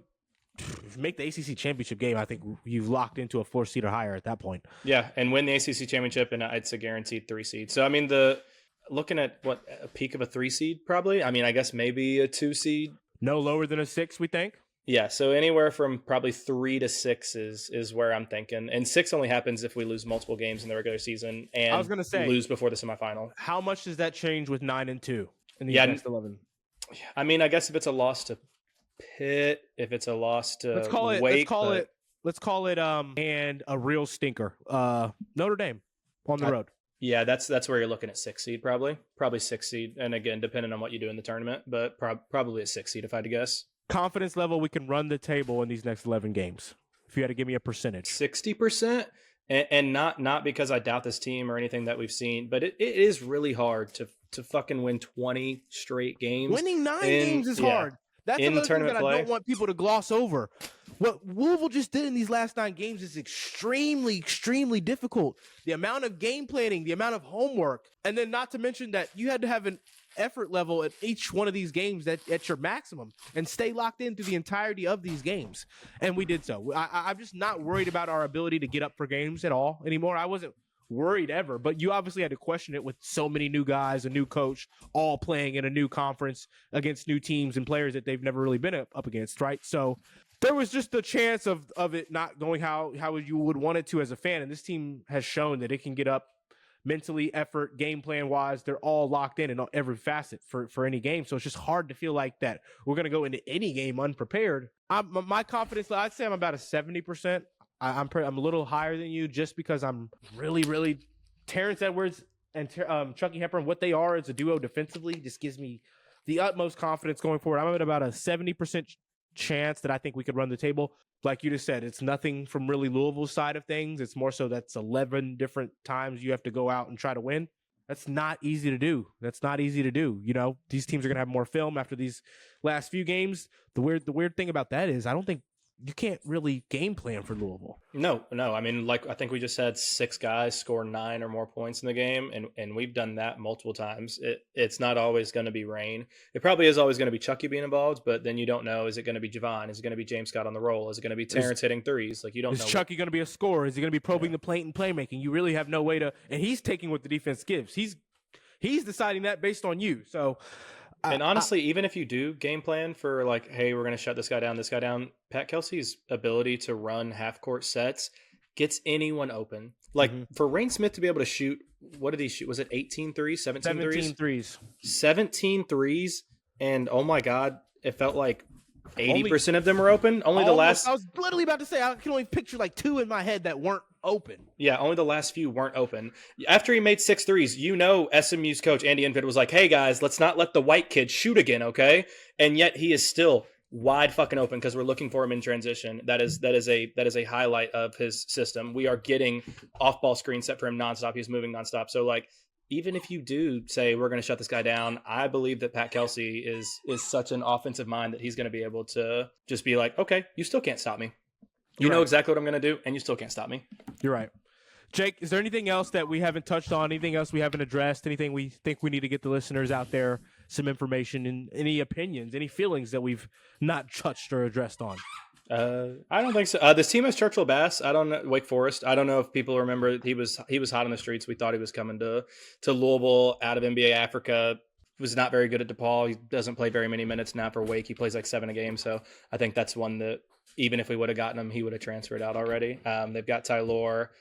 make the ACC championship game, I think you've locked into a 4 seed or higher at that point. Yeah, and win the ACC championship, and it's a guaranteed 3 seed. So I mean, looking at a peak of a 3 seed, probably. I mean, I guess maybe a 2 seed. No lower than a 6, we think. Yeah, so anywhere from probably 3 to 6 is where I'm thinking. And 6 only happens if we lose multiple games in the regular season and I was gonna say, lose before the semifinal. How much does that change with 9-2 in the next 11? I mean, I guess if it's a loss to Pitt, if it's a loss to Wake, let's call it and a real stinker. Notre Dame on the road. Yeah, that's where you're looking at 6 seed, probably 6 seed, and again, depending on what you do in the tournament, but probably a 6 seed if I had to guess. Confidence level, we can run the table in these next 11 games. If you had to give me a percentage, 60%, and not because I doubt this team or anything that we've seen, but it is really hard to fucking win 20 straight games. Winning 9 games is hard. That's another thing that I don't want people to gloss over. What Louisville just did in these last 9 games is extremely, extremely difficult. The amount of game planning, the amount of homework, and then not to mention that you had to have an effort level at each one of these games at your maximum and stay locked in through the entirety of these games. And we did so. I'm just not worried about our ability to get up for games at all anymore. I wasn't worried ever, but you obviously had to question it with so many new guys, a new coach, all playing in a new conference against new teams and players that they've never really been up against, right? So there was just a chance of it not going how you would want it to as a fan, and this team has shown that it can get up mentally, effort, game plan wise. They're all locked in every facet for any game, so it's just hard to feel like that we're going to go into any game unprepared. My confidence, I'd say I'm about a 70%. I'm a little higher than you just because I'm really Terrence Edwards and Chucky Hepburn, what they are as a duo defensively just gives me the utmost confidence going forward. I'm at about a 70% chance that I think we could run the table. Like you just said, it's nothing from really Louisville's side of things. It's more so that's 11 different times you have to go out and try to win. That's not easy to do. You know, these teams are going to have more film after these last few games. The weird thing about that is I don't think you can't really game plan for Louisville. No. I mean, like, I think we just had 6 guys score 9 or more points in the game, and we've done that multiple times. It's not always going to be Reyne. It probably is always going to be Chucky being involved, but then you don't know, is it going to be Javon? Is it going to be James Scott on the roll? Is it going to be Terrence hitting threes? Like, you don't know. Is Chucky going to be a scorer? Is he going to be probing the paint and playmaking? You really have no way to, and he's taking what the defense gives. He's deciding that based on you. So, and honestly, even if you do game plan for like, hey, we're going to shut this guy down, Pat Kelsey's ability to run half-court sets gets anyone open. Like for Reyne Smith to be able to shoot, what did he shoot? Was it 18 threes, 17 threes? 17 threes. And oh my God, it felt like 80% of them were open. Only the last. I was literally about to say, I can only picture like 2 in my head that weren't open. Yeah, only the last few weren't open. After he made 6 threes, SMU's coach, Andy Enfield, was like, hey guys, let's not let the white kid shoot again, okay? And yet he is still wide fucking open because we're looking for him in transition. That is a highlight of his system. We are getting off-ball screen set for him nonstop. He's moving nonstop. So like, even if you do say we're going to shut this guy down, I believe that Pat Kelsey is such an offensive mind that he's going to be able to just be like, okay, you still can't stop me. You know exactly what I'm going to do, and you still can't stop me. You're right. Jake, is there anything else that we haven't touched on? Anything else we haven't addressed? Anything we think we need to get the listeners out there some information and any opinions, any feelings that we've not touched or addressed on? I don't think so. This team has Churchill Bass. I don't know Wake Forest. I don't know if people remember he was hot on the streets. We thought he was coming to Louisville out of NBA Africa. Was not very good at DePaul. He doesn't play very many minutes now for Wake. He plays like 7 a game. So I think that's one that even if we would have gotten him, he would have transferred out already. They've got Tylor.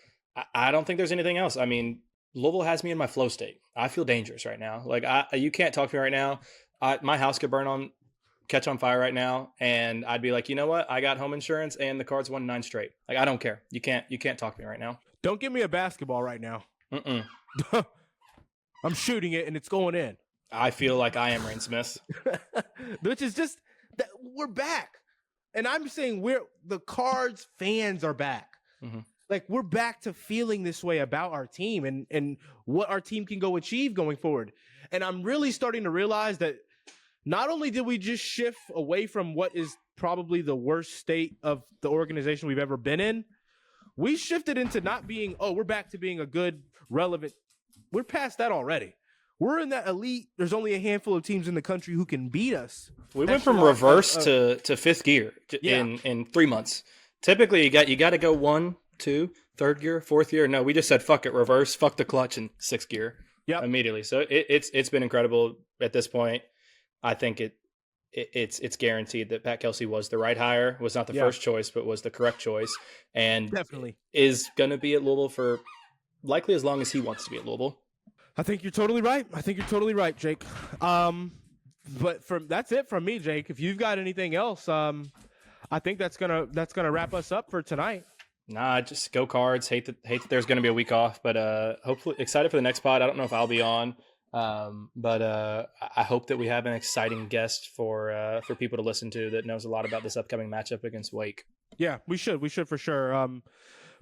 I don't think there's anything else. I mean, Louisville has me in my flow state. I feel dangerous right now. Like you can't talk to me right now. My house could catch on fire right now, and I'd be like, you know what? I got home insurance, and the Cards won 9 straight. Like I don't care. You can't talk to me right now. Don't give me a basketball right now. I'm shooting it, and it's going in. I feel like I am Reyne Smith, which is just that we're back, and I'm saying the Cards fans are back. Mm-hmm. Like we're back to feeling this way about our team and what our team can go achieve going forward. And I'm really starting to realize that not only did we just shift away from what is probably the worst state of the organization we've ever been in, we shifted into not being, we're back to being a good, relevant. We're past that already. We're in that elite. There's only a handful of teams in the country who can beat us. We went from reverse to 5th gear in 3 months. Typically, you got to go 1, 2, 3rd gear, 4th gear. No, we just said fuck it, reverse, fuck the clutch, and 6th gear. Yeah, immediately. So it's been incredible at this point. I think it's guaranteed that Pat Kelsey was the right hire. Was not the first choice, but was the correct choice, and definitely is going to be at Louisville for likely as long as he wants to be at Louisville. I think you're totally right, Jake. But that's it from me, Jake. If you've got anything else, I think that's gonna wrap us up for tonight. Nah, just go Cards. Hate that there's going to be a week off, but hopefully excited for the next pod. I don't know if I'll be on, but I hope that we have an exciting guest for people to listen to that knows a lot about this upcoming matchup against Wake. Yeah, we should for sure.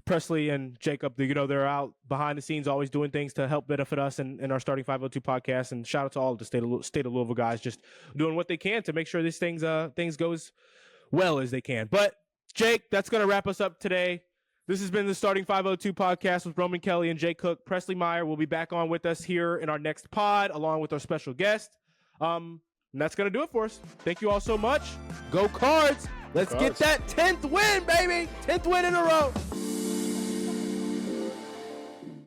Presley and Jacob, they're out behind the scenes always doing things to help benefit us in our Starting 502 podcast. And shout out to all of the state of Louisville guys just doing what they can to make sure these things go as well as they can. But Jake, that's going to wrap us up today. This has been the Starting 502 podcast with Roman Kelly and Jake Cook. Presley Meyer will be back on with us here in our next pod, along with our special guest. And that's going to do it for us. Thank you all so much. Go Cards. Let's get that 10th win, baby. 10th win in a row.